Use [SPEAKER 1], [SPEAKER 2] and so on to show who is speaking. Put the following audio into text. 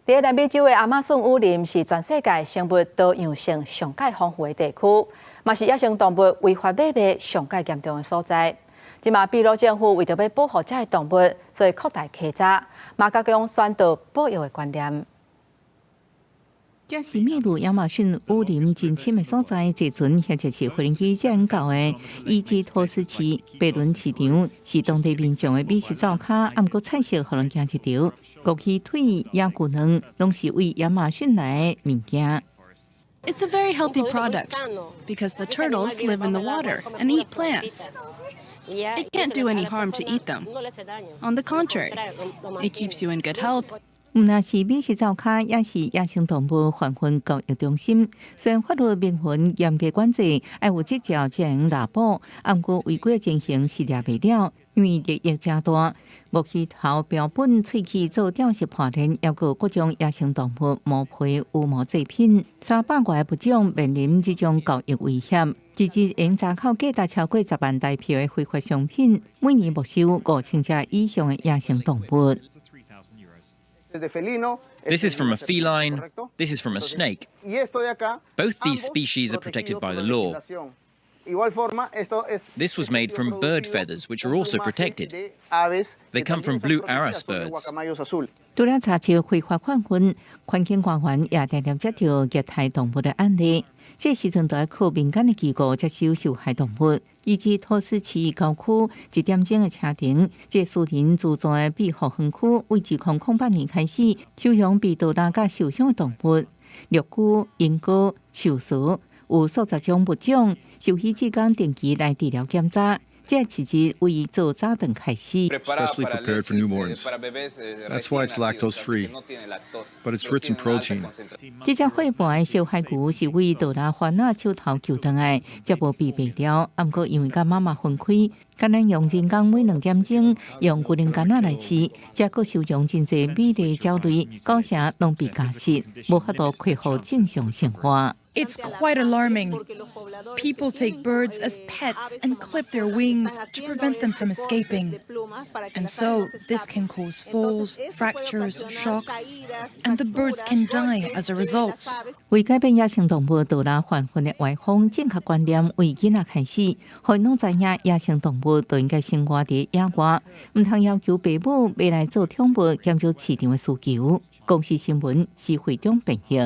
[SPEAKER 1] 在南美洲的亚马逊雨林是全世界生物多样性上界丰富的地区，嘛是野生动物违法买卖上界严重的所在。即马秘鲁政府为着要保护这些动物，所以扩大稽查，嘛加强宣导保育的观念。
[SPEAKER 2] 这是秘鲁亚马逊雨林真深的所在，这阵或者是飞机建造的伊基托斯市白轮市场，是当地民众的美食灶卡，啊，毋过菜色互人行一条，枸杞腿、野骨卵，拢是为亚马逊来的物件。
[SPEAKER 3] It's a very healthy product because the turtles live in the water and eat plants. It can't do any harm to eat them. On the contrary, it keeps you in good health.
[SPEAKER 2] 那是美食灶卡，也是野生动物繁育教育中心。虽然法律明文严格管制，爱有执照才能拿捕，啊，毋过违规情形是抓袂了，因为利益真大。木器头标本喙齿做吊饰破烂，还有各种野生动物毛皮羽毛制品，300外物种面临这种教育威胁。直至因查扣价值超过10万台票的非法商品，每年没收5000只以上的野生动物。
[SPEAKER 4] This is from a feline, this is from a snake. Both these species are protected by the law. This was made from bird feathers, which are also protected. They come from blue aras birds.
[SPEAKER 2] 除了查抄非法贩运，环境官员也常常接到虐待动物的案例。这时阵，就要靠民间的机构接收受害动物，以及托斯市郊区1点钟的车程，这私人自助的庇护园区，为2008年开始收容被毒打甲受伤的动物，鹿龟、鹦哥、树鼠，有数十种物种，受许志工定期来治疗检查。 这是日为做早顿开始。
[SPEAKER 5] Especially prepared for newborns. That's why it's lactose-free, but it's rich in protein.
[SPEAKER 2] 这只血盘的小海牛是为杜拉番那手头救回来，才无被卖掉。啊，毋过因为甲妈妈分开，敢能用人工每2点钟用牛奶干来吃，才佫收容真济美丽鸟类，高城拢被夹食，无法度恢复正常生活。
[SPEAKER 6] It's quite alarming. People take birds as pets and clip their wings to prevent them from escaping. And so, this can cause falls, fractures, shocks, and the birds can die as a result.
[SPEAKER 2] 为改变野生动物杜拉犯法的外方正确观念，为囡仔开始，互因拢知影野生动物都应该生活伫野外，唔通要求父母买来做宠物，减少市场的需求。公视新闻是会中编译。